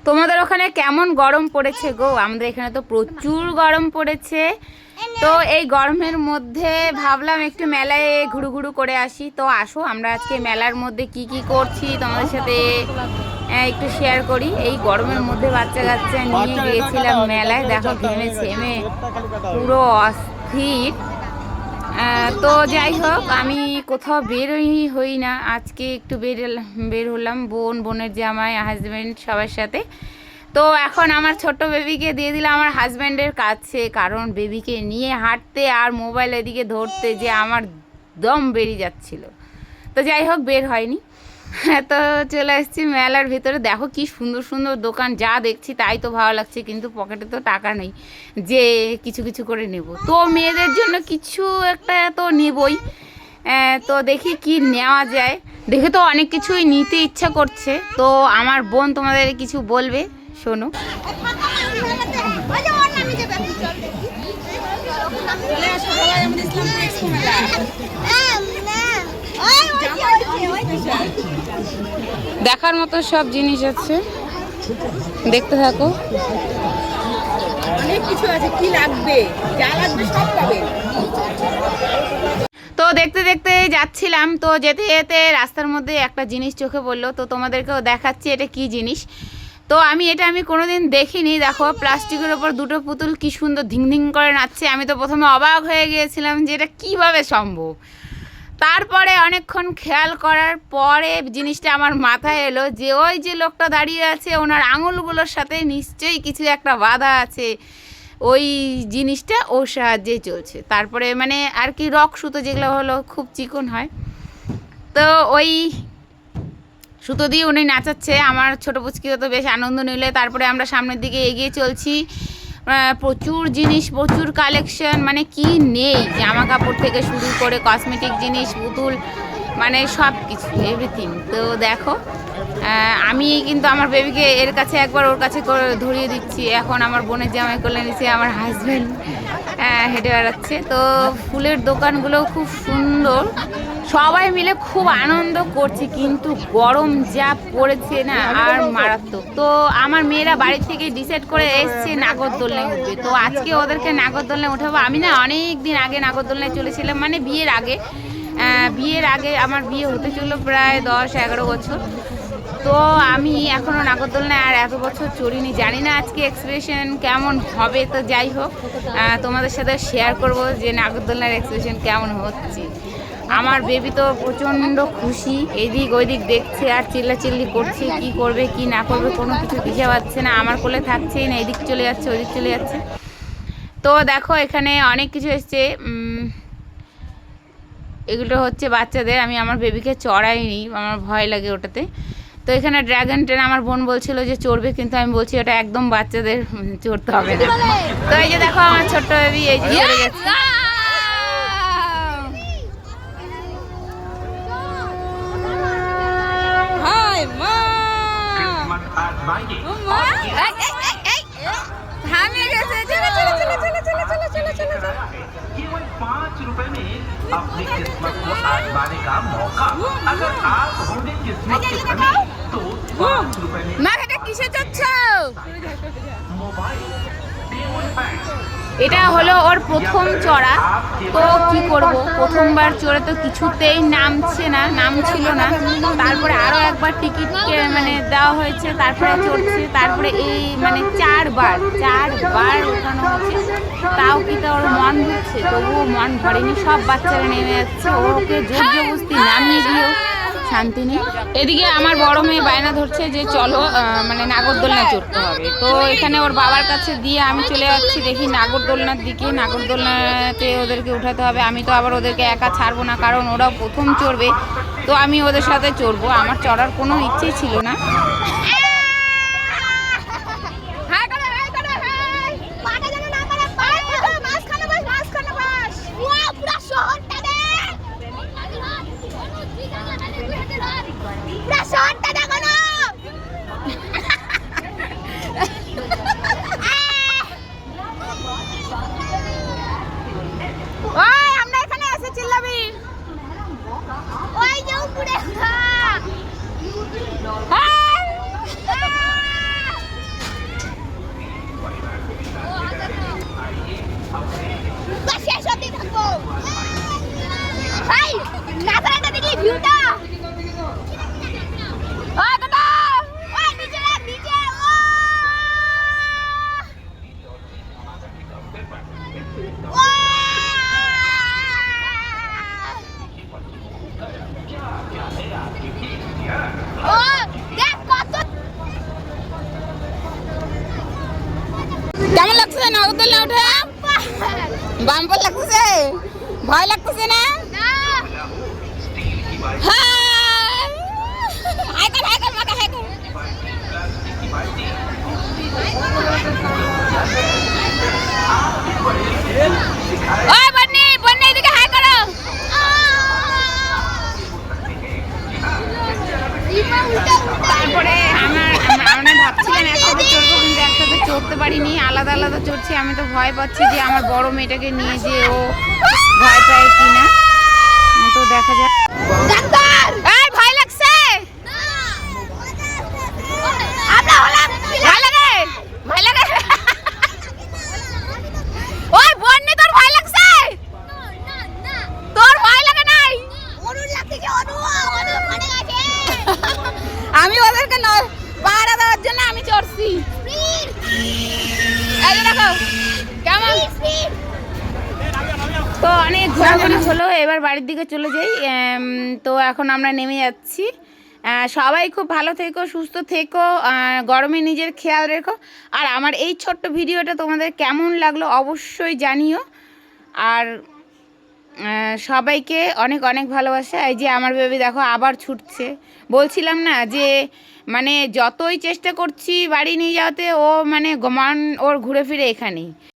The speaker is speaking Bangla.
তোমাদের ওখানে কেমন গরম পড়েছে গো? আমাদের এখানে তো প্রচুর গরম পড়েছে। তো এই গরমের মধ্যে ভাবলাম একটু মেলায় ঘুরু ঘুরু করে আসি। তো আসো আমরা আজকে মেলার মধ্যে কি কি করছি তোমাদের সাথে একটু শেয়ার করি। এই গরমের মধ্যে বাচ্চা কাচ্চা নিয়ে গিয়েছিলাম মেলায়, দেখো ঘেমে ছেমে পুরো অস্থির। তো যাই হোক, আমি কোথাও বেরোই হই না, আজকে একটু বের হলাম বোনের জামাই হাজব্যান্ড সবার সাথে। তো এখন আমার ছোট্ট বেবিকে দিয়ে দিলাম আমার হাজব্যান্ডের কাছে, কারণ বেবিকে নিয়ে হাঁটতে আর মোবাইল এদিকে ধরতে যে আমার দম বেরিয়ে যাচ্ছিল। তো যাই হোক, বের হয়নি। তো চলে এসেছি মেলার ভিতরে। দেখো কি সুন্দর সুন্দর দোকান, যা দেখছি তাই তো ভালো লাগছে, কিন্তু পকেটে তো টাকা নেই যে কিছু কিছু করে নেব। তো মেয়েদের জন্য কিছু একটা তো নেবই। তো দেখি কি নেওয়া যায়, দেখে তো অনেক কিছুই নিতে ইচ্ছা করছে। তো আমার বোন তোমাদের কিছু বলবে, শোনো। দেখার মতো সব জিনিস আছে, দেখতে থাকো। অনেক কিছু আছে, কি লাগবে, যা লাগবে সব পাবে। তো দেখতে দেখতে যাচ্ছিলাম, তো যেতে যেতে রাস্তার মধ্যে একটা জিনিস চোখে পড়লো, তো তোমাদেরকেও দেখাচ্ছি এটা কি জিনিস। তো আমি কোনোদিন দেখিনি। দেখো প্লাস্টিকের ওপর দুটো পুতুল কি সুন্দর ধিং ধিং করে নাচছে। আমি তো প্রথমে অবাক হয়ে গিয়েছিলাম যে এটা কীভাবে সম্ভব। তারপরে অনেকক্ষণ খেয়াল করার পরে জিনিসটা আমার মাথায় এলো যে ওই যে লোকটা দাঁড়িয়ে আছে ওনার আঙুলগুলোর সাথে নিশ্চয়ই কিছু একটা বাধা আছে, ওই জিনিসটা ওর সাহায্যে চলছে। তারপরে মানে আর কি রক সুতো যেগুলো হলো খুব চিকন হয়, তো ওই সুতো দিয়ে উনি নাচাচ্ছে। আমার ছোটো পুচকিও তো বেশ আনন্দ নিলে। তারপরে আমরা সামনের দিকে এগিয়ে চলছি। প্রচুর জিনিস, প্রচুর কালেকশন, মানে কি নেই, জামা কাপড় থেকে শুরু করে কসমেটিক জিনিস, পুতুল, মানে সব কিছু এভরিথিং। তো দেখো আমি কিন্তু আমার বেবিকে এর কাছে একবার ওর কাছে ধরিয়ে দিচ্ছি। এখন আমার বোনের জামাই কোলে নিচে আমার হাজব্যান্ড হেঁটে বেড়াচ্ছে। তো ফুলের দোকানগুলো খুব সুন্দর, সবাই মিলে খুব আনন্দ করছে, কিন্তু গরম যা পড়েছে না আর মারাত্মক। তো আমার মেয়েরা বাড়ি থেকে ডিসাইড করে এসছে নাগরদোলনায় উঠবে। তো আজকে ওদেরকে নাগরদোলনায় উঠাবো। আমি না অনেক দিন আগে নাগরদোলনায় চলেছিলাম, মানে বিয়ের আগে আমার বিয়ে হতে চললো প্রায় 10-11 বছর। তো আমি এখনও নাগরদোলনায় আর এত বছর চড়িনি, জানি না আজকে এক্সপ্রেশন কেমন হবে। তো যাই হোক, তোমাদের সাথে শেয়ার করব যে নাগরদোলনার এক্সপ্রেশন কেমন হচ্ছে। আমার বেবি তো প্রচণ্ড খুশি, এদিক ওইদিক দেখছে আর চিল্লাচিল্লি করছে, কি করবে কি না করবে কোনো কিছু দিশা পাচ্ছে না। আমার কোলে থাকছেই না, এদিক চলে যাচ্ছে ওইদিক চলে যাচ্ছে। তো দেখো এখানে অনেক কিছু এসছে, এগুলো হচ্ছে বাচ্চাদের। আমি আমার বেবিকে চড়াইনি, আমার ভয় লাগে ওটাতে। তো এখানে ড্রাগন ট্রেন আমার বোন বলছিল যে চড়বে, কিন্তু আমি বলছি ওটা একদম বাচ্চাদের, চড়তে হবে না। তো এই যে দেখো আমার ছোট্ট বেবি এই যে চড়ে গেছে। केवल 5 रुपए में अपनी किस्मत को आजमाने का मौका। अगर आप होंगे किस्मत के धनी तो 5 रुपए में কিসে যাচ্ছ? Mobile table fan. এটা হলো ওর প্রথম চড়া। তো কি করব, প্রথমবার চড়ে তো কিছুতেই নামছিল না। তারপরে আরও একবার টিকিট মানে দেওয়া হয়েছে, তারপরে চড়ছে। তারপরে এই মানে চারবার ওঠানো হচ্ছে, তাও কি তো ওর মন ধরছে, তবুও মন ভরেনি। সব বাচ্চারা নেমে যাচ্ছে, ওকে জোর জবরদস্তি নামিয়ে দিয়েও শান্তি নেই। এদিকে আমার বড় মেয়ে বায়না ধরছে যে চলো মানে নাগরদোলনা চড়তে হবে। তো এখানে ওর বাবার কাছে দিয়ে আমি চলে যাচ্ছি দেখি নাগরদোলনার দিকে। নাগরদোলনাতে ওদেরকে উঠাতে হবে। আমি তো আবার ওদেরকে একা ছাড়বো না, কারণ ওরাও প্রথম চড়বে, তো আমি ওদের সাথে চড়বো। আমার চড়ার কোনো ইচ্ছেই ছিল না। আমরা এখানে এসে চিল্লাবি। ওই যে উপরে কেমন লাগছে নাগরদোল্লা উঠে? বাম্পার লাগতেছে? ভয় লাগতেছে না? হাই কর মাথা হাই কর। ওই বন্নি এদিকে হাই করো। তারপরে আমরা ভাবছিলাম একসাথে চড়বো, কিন্তু একসাথে চড়তে পারিনি, আলাদা আলাদা চড়ছি। আমি তো ভয় পাচ্ছি যে আমার বড় মেয়েটাকে নিয়ে যে ও ভয় পায় কিনা, তো দেখা যাক। এই ভয় লাগছে? ভয় লাগে? ওই বন্নি তোর ভয় লাগছে? তোর ভয় লাগে নাই? আমি ওদেরকে পাহারা দেওয়ার জন্য আমি চড়ছি। এই যে দেখো কেমন। তো অনেক ঘোরাঘুরি হলো, এবার বাড়ির দিকে চলে যাই। তো এখন আমরা নেমে যাচ্ছি। সবাই খুব ভালো থেকো, সুস্থ থেকো, গরমে নিজের খেয়াল রেখো। আর আমার এই ছোট্ট ভিডিওটা তোমাদের কেমন লাগলো অবশ্যই জানিও। আর সবাইকে অনেক অনেক ভালোবাসা। এই যে আমার বেবি দেখো আবার ছুটছে। বলছিলাম না যে মানে যতই চেষ্টা করছি বাড়ি নিয়ে যাওয়াতে, ও মানে ওর ঘুরে ফিরে এখানেই।